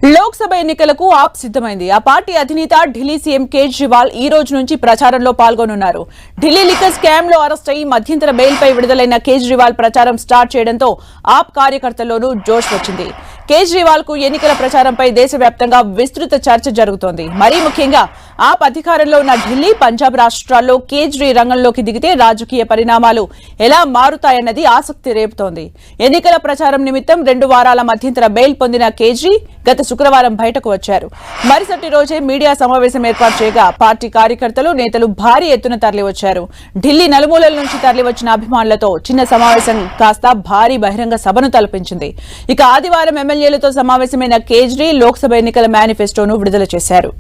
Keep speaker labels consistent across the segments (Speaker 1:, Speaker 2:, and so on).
Speaker 1: లోక్సభ ఎన్నికలకు ఆప్ సిద్ధమైంది. ఆ పార్టీ అధినేత ఢిల్లీ సీఎం కేజ్రీవాల్ ఈ రోజు నుంచి ప్రచారంలో పాల్గొనున్నారు. ఢిల్లీ లిక్కర్ స్కామ్ లో అరెస్ట్ అయి మధ్యంతర బెయిల్పై విడుదలైన కేజ్రీవాల్ ప్రచారం స్టార్ట్ చేయడంతో ఆప్ కార్యకర్తల్లోనూ జోష్ వచ్చింది. కేజ్రీవాల్ కు ఎన్నికల ప్రచారంపై దేశవ్యాప్తంగా విస్తృత చర్చ జరుగుతోంది. మరీ ముఖ్యంగా ఆప్ అధికారంలో ఉన్న ఢిల్లీ, పంజాబ్ రాష్ట్రాల్లో కేజ్రీ రంగంలోకి దిగితే రాజకీయ పరిణామాలు ఎలా మారుతాయన్నది ఆసక్తి రేపుతోంది. ఎన్నికల ప్రచారం నిమిత్తం 2 వారాల మధ్యంతర బెయిల్ పొందిన కేజ్రీ గత శుక్రవారం బయటకు వచ్చారు. మరుసటి రోజే మీడియా సమావేశం ఏర్పాటు చేయగా పార్టీ కార్యకర్తలు, నేతలు భారీ ఎత్తున తరలివచ్చారు. ఢిల్లీ నలుమూలల నుంచి తరలివచ్చిన అభిమానులతో చిన్న సమావేశం కాస్త భారీ బహిరంగ సభను తలపించింది. ఇక ఆదివారం ఎమ్మెల్యేలతో సమావేశమైన కేజ్రీ లోక్సభ ఎన్నికల మేనిఫెస్టోను విడుదల చేశారు.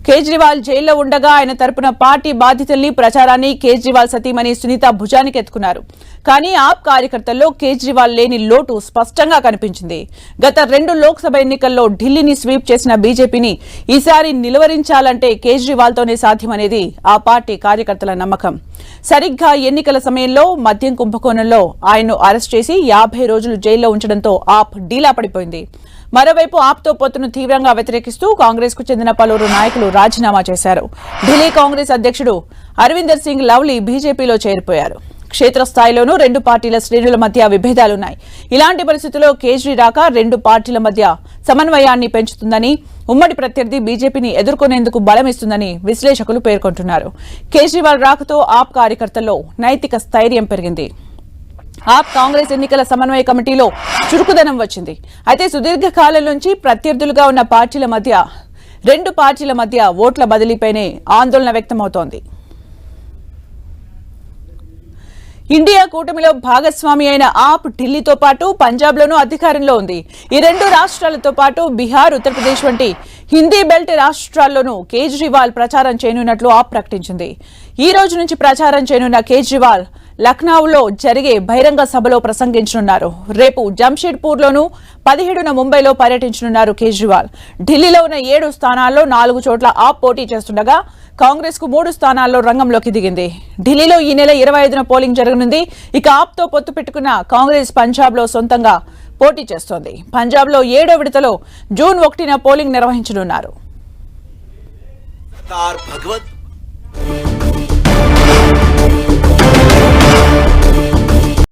Speaker 1: కేజ్రీవాల్ జైల్లో ఉండగా ఆయన తరపున పార్టీ బాధ్యతల్ని, ప్రచారాన్ని కేజ్రీవాల్ సతీమణి సునీత భుజానికి ఎత్తుకున్నారు. కానీ ఆప్ కార్యకర్తల్లో కేజ్రీవాల్ లేని లోటు స్పష్టంగా కనిపించింది. గత 2 లోక్సభ ఎన్నికల్లో ఢిల్లీని స్వీప్ చేసిన బీజేపీని ఈసారి నిలువరించాలంటే కేజ్రీవాల్తోనే సాధ్యమనేది ఆ పార్టీ కార్యకర్తల నమ్మకం. సరిగ్గా ఎన్నికల సమయంలో మద్యం కుంభకోణంలో ఆయన్ను అరెస్ట్ చేసి 50 రోజులు జైల్లో ఉంచడంతో ఆప్ డీలా పడిపోయింది. మరోవైపు ఆప్తో పొత్తును తీవ్రంగా వ్యతిరేకిస్తూ కాంగ్రెస్ కు చెందిన పలువురు నాయకులు రాజీనామా చేశారు. ఢిల్లీ కాంగ్రెస్ అధ్యక్షుడు అరవిందర్ సింగ్ లవ్లీ బీజేపీలో చేరిపోయారు. క్షేత్రస్థాయిలోనూ 2 పార్టీల శ్రేణుల మధ్య విభేదాలున్నాయి. ఇలాంటి పరిస్థితుల్లో కేజ్రీ రాక 2 పార్టీల మధ్య సమన్వయాన్ని పెంచుతుందని, ఉమ్మడి ప్రత్యర్థి బీజేపీని ఎదుర్కొనేందుకు బలమిస్తుందని విశ్లేషకులు పేర్కొంటున్నారు. కేజ్రీవాల్ రాకతో ఆప్ కార్యకర్తల్లో నైతిక స్థైర్యం పెరిగింది. ఆప్ కాంగ్రెస్ ఎన్నికల సమన్వయ కమిటీలో చురుకుదనం వచ్చింది. అయితే సుదీర్ఘకాలం నుంచి ప్రత్యర్థులుగా ఉన్న పార్టీల మధ్య 2 పార్టీల మధ్య ఓట్ల బదిలీపైనే ఆందోళన వ్యక్తమవుతోంది. ఇండియా కూటమిలో భాగస్వామి అయిన ఆప్ ఢిల్లీతో పాటు పంజాబ్లోనూ అధికారంలో ఉంది. ఈ 2 రాష్ట్రాలతో పాటు బీహార్, ఉత్తరప్రదేశ్ వంటి హిందీ బెల్ట్ రాష్ట్రాల్లోనూ కేజ్రీవాల్ ప్రచారం చేయనున్నట్లు ఆప్ ప్రకటించింది. ఈ రోజు నుంచి ప్రచారం చేయనున్న కేజ్రీవాల్ లక్నోలో జరిగే బహిరంగ సభలో ప్రసంగించనున్నారు. రేపు జంషెడ్పూర్లోనూ, 17న ముంబైలో పర్యటించనున్నారు కేజ్రీవాల్. ఢిల్లీలో ఉన్న 7 స్థానాల్లో 4 చోట్ల ఆప్ పోటీ చేస్తుండగా కాంగ్రెస్ కు 3 స్థానాల్లో రంగంలోకి దిగింది. ఢిల్లీలో ఈ నెల 25న పోలింగ్ జరగనుంది. ఇక ఆప్తో పొత్తు పెట్టుకున్న కాంగ్రెస్ పంజాబ్లో సొంతంగా పోటీ చేస్తోంది. పంజాబ్లో 7వ విడతలో జూన్ 1న పోలింగ్ నిర్వహించనున్నారు.